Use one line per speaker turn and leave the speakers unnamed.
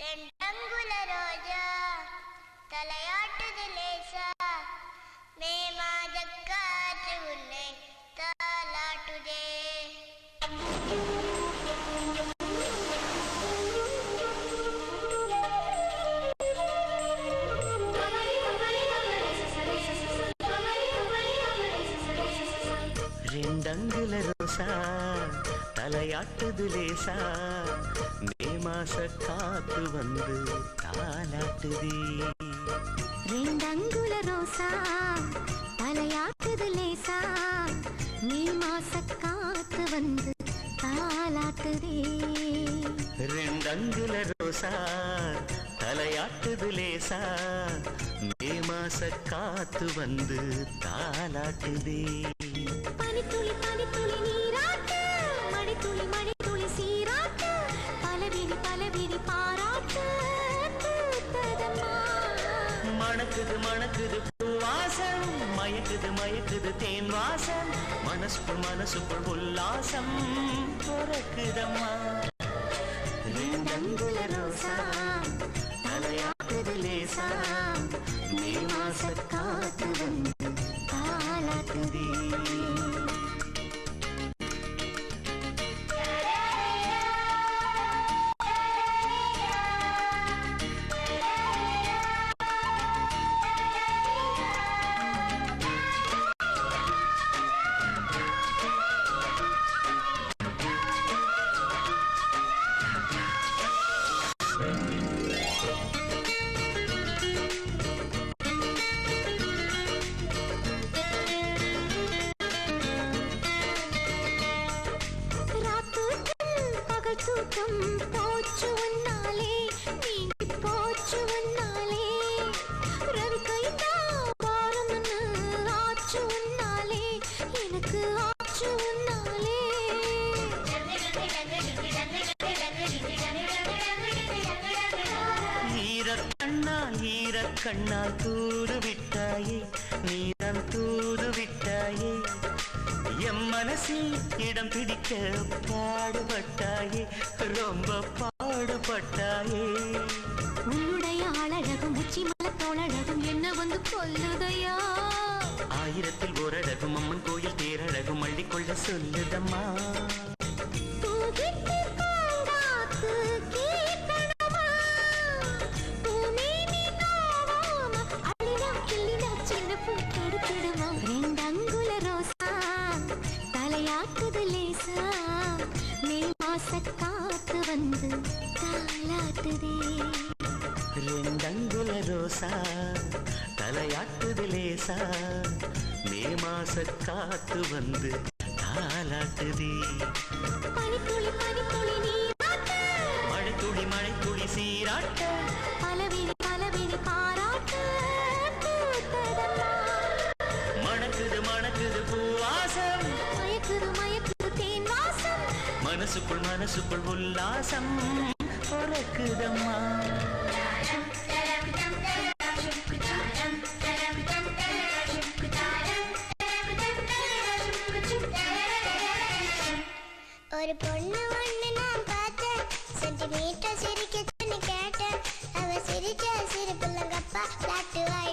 ரெண்டங்குல ரோஜா தலையாட்டுது லேசா மே மாதக்காற்று உன்னை தாலாட்டுதே.
ரெண்டங்குல ரோசா தலையாட்டுது லேசா மே மாச காத்து வந்து தாலாட்டுதே.
ரெண்டங்குல ரோசா தலையாட்டுது லேசா மே மாச காத்து வந்து தாலாட்டுதே.
ரெண்டங்குல ரோசா தலையாட்டுது லேசா மே மாச காத்து வந்து தாலாட்டுதே.
பனித்துளி பனித்துளி நீராட்டு மழைத்துளி மழைத்துளி சீராட்டு பலவிழி பலவிழி பாராட்டு பூத்ததம்மா.
மணக்குது மணக்குது பூவாசம் மயக்குது மயக்குது தேன் வாசம் மனசுக்குள் மனசுக்குள் உல்லாசம் பிறக்குதம்மா. ரெண்டங்குல ரோசா தலையாட்டுது லேசா மே மாச காத்து வந்து தாலாட்டுதே.
தூக்கம் போச்சு உன்னாலே நீங்கி போச்சு உன்னாலே ரவி கைதா வாரம்னு ஆச்சு உன்னாலே எனக்கு ஆச்சு உன்னாலே.
ஈரக்கண்ணால் தூது விட்டாயே நீதான் தூது விட்டாயே எம் மனசில் இடம் பிடிக்க பாடுபட்டாயே ரொம்ப பாடுபட்டாயே.
உன்னுடைய அழகும் உச்சி மலத்தோழகும் என்ன வந்து கொல்லுதையா.
ஆயிரத்தில் ஓரழகும் அம்மன் கோயில் தேரழகும் அள்ளிக்கொள்ள சொல்லுதம்மா.
ரெண்டங்குல ரோசா தலையாட்டுது லேசா மே மாச காத்து வந்து தாலாட்டுதே.
ரெண்டங்குல ரோசா தலையாட்டுது லேசா மே மாச காத்து வந்து தாலாட்டுதே.
பனித்துளி பனித்துளி நீராட்டு
மழைத்துளி மழைத்துளி சீராட்ட
பலவிழி பலவிழி பாராட்டு பூத்ததம்மா.
மணக்குது மணக்குது பூவாசம்
மயக்குது மயக்குது தேன் வாசம்
மனசுக்குள் மனசுக்குள் உல்லாசம் பிறக்குதம்மா.
ஒரு பொண்ணு ஒண்ணு நான் பார்த்தேன் சென்டிமீட்டர் சிரிக்கச்சுன்னு கேட்டேன் அவ சிரிச்ச சிரிப்புலங்கப்பா லாட்டு வாய்